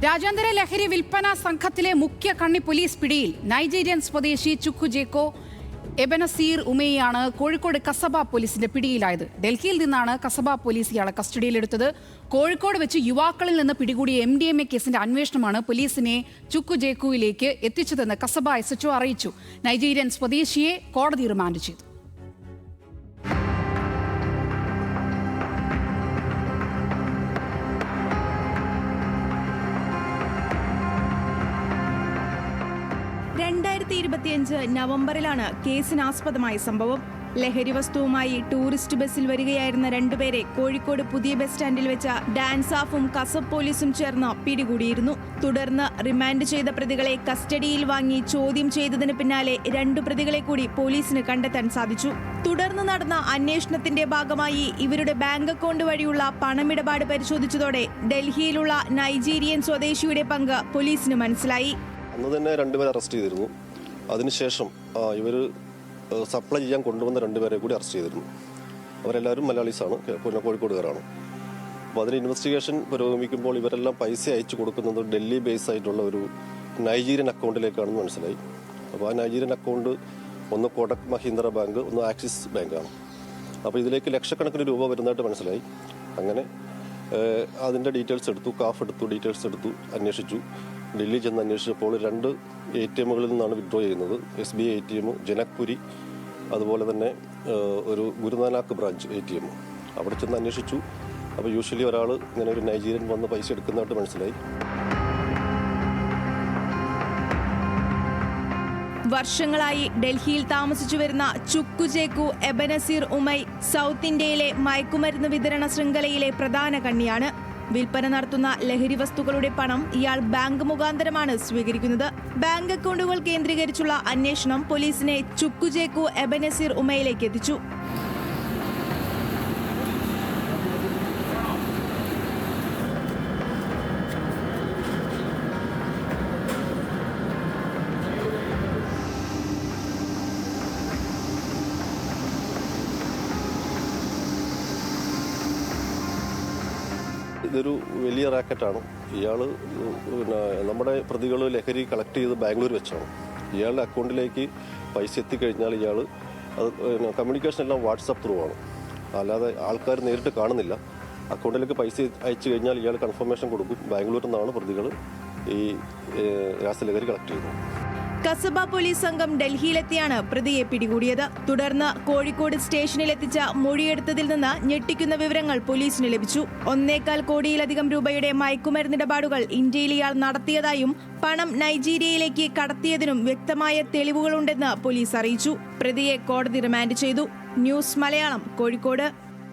രാജ്യാന്തര ലഹരി വിൽപ്പന സംഘത്തിലെ മുഖ്യ കണ്ണി പോലീസ് പിടിയിൽ. നൈജീരിയൻ സ്വദേശി ചുക്കു ജേക്കോ എബനസീർ ഉമയാണ് കോഴിക്കോട് കസബ പോലീസിന്റെ പിടിയിലായത്. ഡൽഹിയിൽ നിന്നാണ് കസബ പോലീസ് ഇയാളെ കസ്റ്റഡിയിലെടുത്തത്. കോഴിക്കോട് വെച്ച് യുവാക്കളിൽ നിന്ന് പിടികൂടിയ MDMA കേസിന്റെ അന്വേഷണമാണ് പോലീസിനെ ചുക്കു ജേക്കുവിലേക്ക് എത്തിച്ചതെന്ന് കസബ SHO അറിയിച്ചു. നൈജീരിയൻ സ്വദേശിയെ കോടതി റിമാൻഡ് ചെയ്തു. നവംബറിലാണ് കേസിനാസ്പദമായ സംഭവം. ലഹരി വസ്തുവുമായി ടൂറിസ്റ്റ് ബസ്സിൽ വരികയായിരുന്ന രണ്ടുപേരെ കോഴിക്കോട് പുതിയ ബസ് സ്റ്റാൻഡിൽ വെച്ച ഡാൻസാഫും കസബ് പോലീസും ചേർന്ന് പിടികൂടിയിരുന്നു. തുടർന്ന് റിമാൻഡ് ചെയ്ത പ്രതികളെ കസ്റ്റഡിയിൽ വാങ്ങി ചോദ്യം ചെയ്തതിന് പിന്നാലെ രണ്ടു പ്രതികളെ കൂടി പോലീസിന് കണ്ടെത്താൻ സാധിച്ചു. തുടർന്ന് നടന്ന അന്വേഷണത്തിന്റെ ഭാഗമായി ഇവരുടെ ബാങ്ക് അക്കൗണ്ട് വഴിയുള്ള പണമിടപാട് പരിശോധിച്ചതോടെ ഡൽഹിയിലുള്ള നൈജീരിയൻ സ്വദേശിയുടെ പങ്ക് പോലീസിന് മനസ്സിലായി. അന്ന് തന്നെ രണ്ടുപേരെ അറസ്റ്റ് ചെയ്തിരുന്നു. അതിനുശേഷം ഇവർ സപ്ലൈ ചെയ്യാൻ കൊണ്ടുവന്ന രണ്ടുപേരെ കൂടി അറസ്റ്റ് ചെയ്തിരുന്നു. അവരെല്ലാവരും മലയാളീസാണ്, കോഴിക്കോടുകാരാണ്. അപ്പോൾ അതിന് ഇൻവെസ്റ്റിഗേഷൻ പുരോഗമിക്കുമ്പോൾ ഇവരെല്ലാം പൈസ അയച്ചു കൊടുക്കുന്നത് ഡൽഹി ബേസ് ആയിട്ടുള്ള ഒരു നൈജീരിയൻ അക്കൗണ്ടിലേക്കാണെന്ന് മനസ്സിലായി. അപ്പോൾ ആ നൈജീരിയൻ അക്കൗണ്ട് ഒന്ന് കോടക് മഹീന്ദ്ര ബാങ്ക്, ഒന്ന് ആക്സിസ് ബാങ്കാണ്. അപ്പോൾ ഇതിലേക്ക് ലക്ഷക്കണക്കിന് രൂപ വരുന്നതായിട്ട് മനസ്സിലായി. അങ്ങനെ അതിൻ്റെ ഡീറ്റെയിൽസ് എടുത്തു, കാഫ് എടുത്തു, ഡീറ്റെയിൽസ് എടുത്തു, അന്വേഷിച്ചു. ഡൽഹി ചെന്ന് അന്വേഷിച്ചപ്പോൾ 2 ATMകളിൽ നിന്നാണ് വിഡ്രോ ചെയ്യുന്നത്. SBI ATM, ജനക്പുരി, അതുപോലെ തന്നെ ഒരു ഗുരുനാനാക്ക് ബ്രാഞ്ച് ATM. അവിടെ ചെന്ന് അന്വേഷിച്ചു. അപ്പോൾ യൂഷ്വലി ഒരാൾ ഇങ്ങനെ ഒരു നൈജീരിയൻ വന്ന് പൈസ എടുക്കുന്നതായിട്ട് മനസ്സിലായി. വർഷങ്ങളായി ഡൽഹിയിൽ താമസിച്ചു വരുന്ന ചുക്കു ജേക്കു എബനസീർ ഉമൈ സൗത്ത് ഇന്ത്യയിലെ മയക്കുമരുന്ന് വിതരണ ശൃംഖലയിലെ പ്രധാന കണ്ണിയാണ്. വിൽപ്പന നടത്തുന്ന ലഹരി വസ്തുക്കളുടെ പണം ഇയാൾ ബാങ്ക് മുഖാന്തരമാണ് സ്വീകരിക്കുന്നത്. ബാങ്ക് അക്കൗണ്ടുകൾ കേന്ദ്രീകരിച്ചുള്ള അന്വേഷണം പോലീസിനെ ചുക്കു ജേക്കു എബനസീർ ഉമയിലേക്ക് എത്തിച്ചു. ഇതൊരു വലിയ റാക്കറ്റാണ്. ഇയാൾ നമ്മുടെ പ്രതികൾ ലഹരി കളക്ട് ചെയ്ത് ബാംഗ്ലൂർ വെച്ചാണ്. ഇയാളുടെ അക്കൗണ്ടിലേക്ക് പൈസ എത്തിക്കഴിഞ്ഞാൽ ഇയാൾ അത് കമ്മ്യൂണിക്കേഷൻ എല്ലാം വാട്സാപ്പ് ത്രൂ ആണ്, അല്ലാതെ ആൾക്കാർ നേരിട്ട് കാണുന്നില്ല. അക്കൗണ്ടിലേക്ക് പൈസ അയച്ചു കഴിഞ്ഞാൽ ഇയാൾ കൺഫർമേഷൻ കൊടുക്കും. ബാംഗ്ലൂരിൽ നിന്നാണ് പ്രതികൾ ഈ രാസലഹരി കളക്ട് ചെയ്യുന്നത്. കസബ പോലീസ് സംഘം ഡൽഹിയിലെത്തിയാണ് പ്രതിയെ പിടികൂടിയത്. തുടർന്ന് കോഴിക്കോട് സ്റ്റേഷനിലെത്തിച്ച മൊഴിയെടുത്തതിൽ നിന്ന് ഞെട്ടിക്കുന്ന വിവരങ്ങൾ പോലീസിന് ലഭിച്ചു. 1.25 കോടിയിലധികം രൂപയുടെ മയക്കുമരുന്നിടപാടുകൾ ഇന്ത്യയിൽ ഇയാൾ നടത്തിയതായും പണം നൈജീരിയയിലേക്ക് കടത്തിയതിനും വ്യക്തമായ തെളിവുകളുണ്ടെന്ന് പോലീസ് അറിയിച്ചു. പ്രതിയെ കോടതി റിമാൻഡ് ചെയ്തു. ന്യൂസ് മലയാളം, കോഴിക്കോട്.